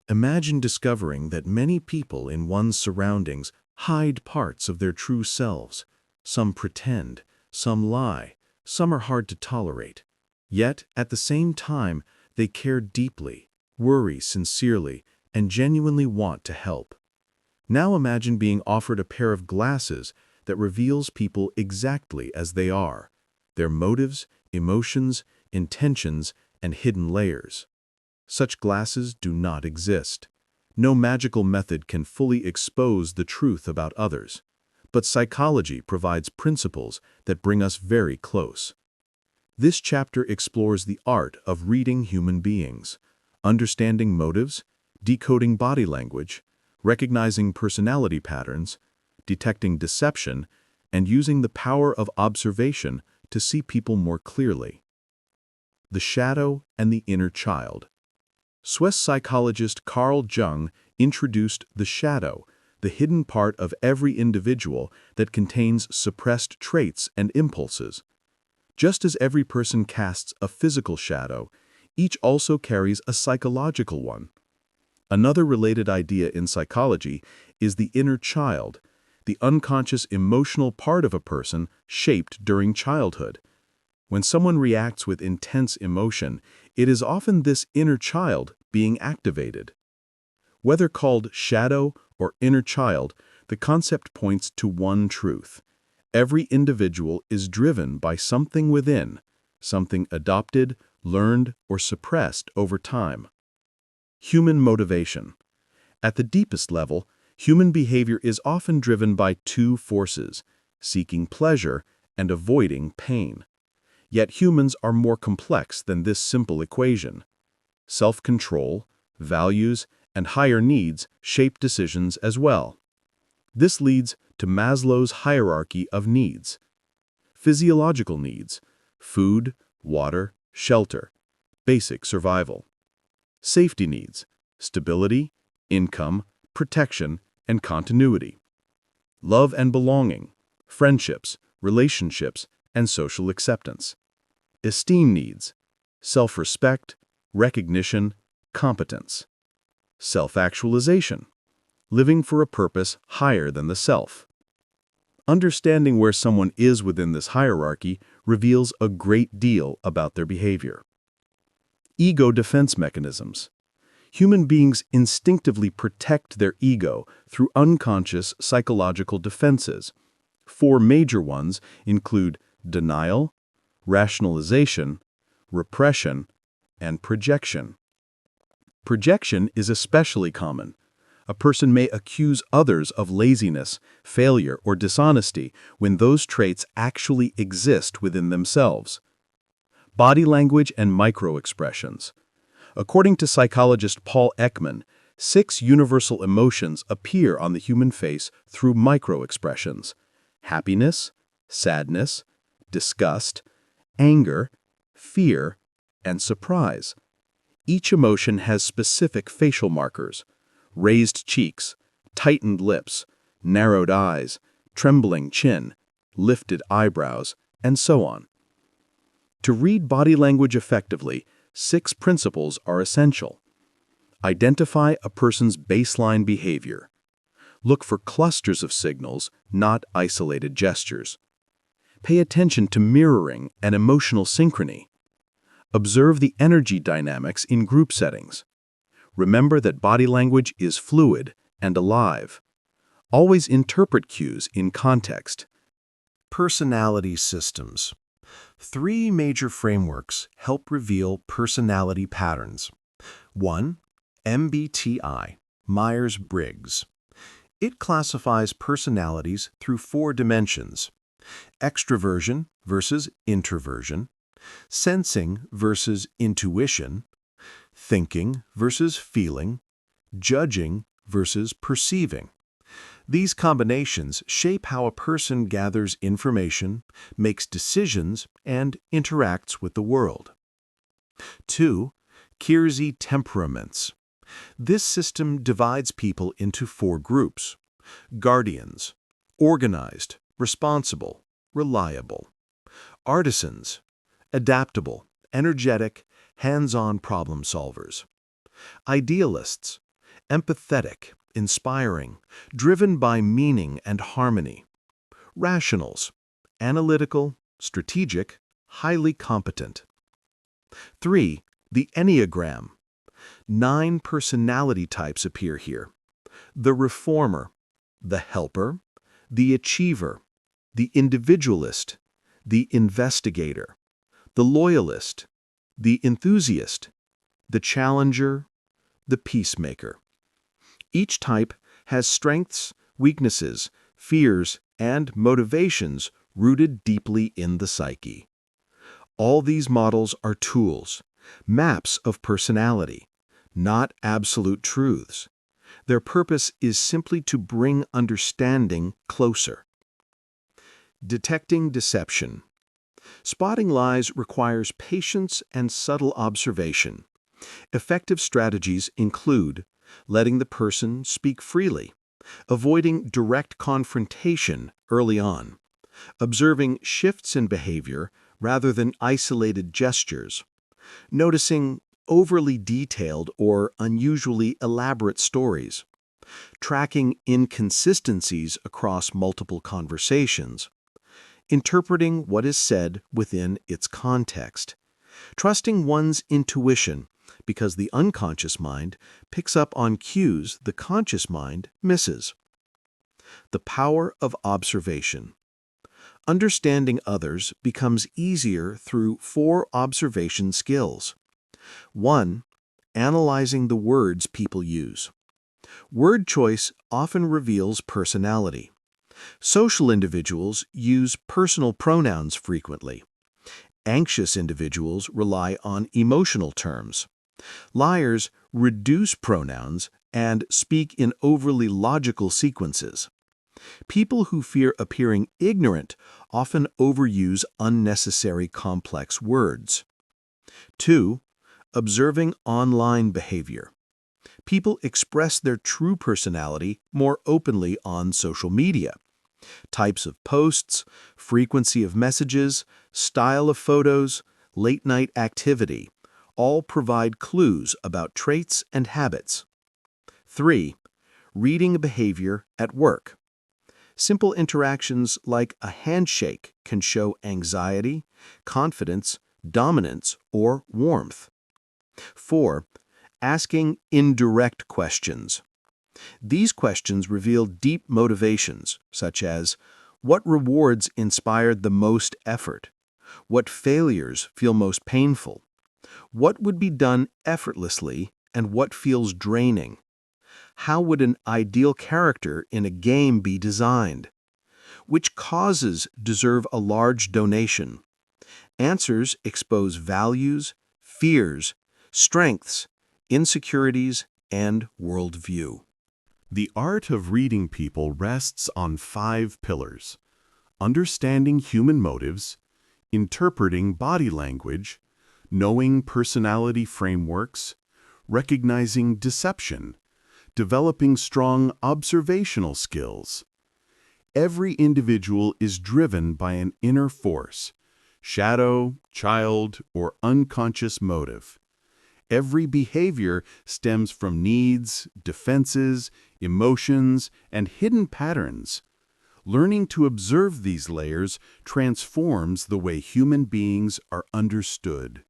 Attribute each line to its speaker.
Speaker 1: Imagine discovering that many people in one's surroundings hide parts of their true selves. Some pretend, some lie, some are hard to tolerate. Yet, at the same time, they care deeply, worry sincerely, and genuinely want to help. Now imagine being offered a pair of glasses that reveals people exactly as they are, their motives, emotions, intentions, and hidden layers. Such glasses do not exist. No magical method can fully expose the truth about others, but psychology provides principles that bring us very close. This chapter explores the art of reading human beings, understanding motives, decoding body language, recognizing personality patterns, detecting deception, and using the power of observation to see people more clearly. The shadow and the inner child. Swiss psychologist Carl Jung introduced the shadow, the hidden part of every individual that contains suppressed traits and impulses. Just as every person casts a physical shadow, each also carries a psychological one. Another related idea in psychology is the inner child, the unconscious emotional part of a person shaped during childhood. When someone reacts with intense emotion, it is often this inner child being activated. Whether called shadow or inner child, the concept points to one truth. Every individual is driven by something within, something adopted, learned, or suppressed over time. Human motivation. At the deepest level, human behavior is often driven by two forces, seeking pleasure and avoiding pain. Yet humans are more complex than this simple equation. Self-control, values, and higher needs shape decisions as well. This leads to Maslow's hierarchy of needs. Physiological needs: food, water, shelter, basic survival. Safety needs: stability, income, protection, and continuity. Love and belonging: friendships, relationships, and social acceptance. Esteem needs: self-respect, recognition, competence. Self-actualization: living for a purpose higher than the self. Understanding where someone is within this hierarchy reveals a great deal about their behavior. Ego defense mechanisms. Human beings instinctively protect their ego through unconscious psychological defenses. Four major ones include denial, rationalization, repression, and projection. Projection is especially common. A person may accuse others of laziness, failure, or dishonesty when those traits actually exist within themselves. Body language and microexpressions. According to psychologist Paul Ekman, 6 universal emotions appear on the human face through microexpressions: happiness, sadness, disgust, anger, fear, and surprise. Each emotion has specific facial markers: raised cheeks, tightened lips, narrowed eyes, trembling chin, lifted eyebrows, and so on. To read body language effectively, 6 principles are essential. Identify a person's baseline behavior. Look for clusters of signals, not isolated gestures. Pay attention to mirroring and emotional synchrony. Observe the energy dynamics in group settings. Remember that body language is fluid and alive. Always interpret cues in context. Personality systems. 3 major frameworks help reveal personality patterns. 1. MBTI, Myers-Briggs. It classifies personalities through 4 dimensions: extroversion versus introversion, sensing versus intuition, thinking versus feeling, judging versus perceiving. These combinations shape how a person gathers information, makes decisions, and interacts with the world. 2. Kiersey temperaments. This system divides people into 4 groups: guardians, organized, responsible, reliable; artisans, adaptable, energetic, hands-on problem solvers; idealists, Empathetic, inspiring, driven by meaning and harmony. Rationals, analytical, strategic, highly competent. 3. The Enneagram. 9 personality types appear here. The reformer, the helper, the achiever, the individualist, the investigator, the loyalist, the enthusiast, the challenger, the peacemaker. Each type has strengths, weaknesses, fears, and motivations rooted deeply in the psyche. All these models are tools, maps of personality, not absolute truths. Their purpose is simply to bring understanding closer. Detecting deception. Spotting lies requires patience and subtle observation. Effective strategies include letting the person speak freely, avoiding direct confrontation early on, observing shifts in behavior rather than isolated gestures, noticing overly detailed or unusually elaborate stories, tracking inconsistencies across multiple conversations, interpreting what is said within its context, trusting one's intuition because the unconscious mind picks up on cues the conscious mind misses. The power of observation. Understanding others becomes easier through 4 observation skills. 1. Analyzing the words people use. Word choice often reveals personality. Social individuals use personal pronouns frequently. Anxious individuals rely on emotional terms. Liars reduce pronouns and speak in overly logical sequences. People who fear appearing ignorant often overuse unnecessary complex words. 2. Observing online behavior. People express their true personality more openly on social media. Types of posts, frequency of messages, style of photos, late-night activity all provide clues about traits and habits. 3. Reading behavior at work. Simple interactions like a handshake can show anxiety, confidence, dominance, or warmth. 4. Asking indirect questions. These questions reveal deep motivations, such as, what rewards inspired the most effort? What failures feel most painful? What would be done effortlessly and what feels draining? How would an ideal character in a game be designed? Which causes deserve a large donation? Answers expose values, fears, strengths, insecurities, and worldview. The art of reading people rests on 5 pillars: understanding human motives, interpreting body language, knowing personality frameworks, recognizing deception, developing strong observational skills. Every individual is driven by an inner force, shadow, child, or unconscious motive. Every behavior stems from needs, defenses, emotions, and hidden patterns. Learning to observe these layers transforms the way human beings are understood.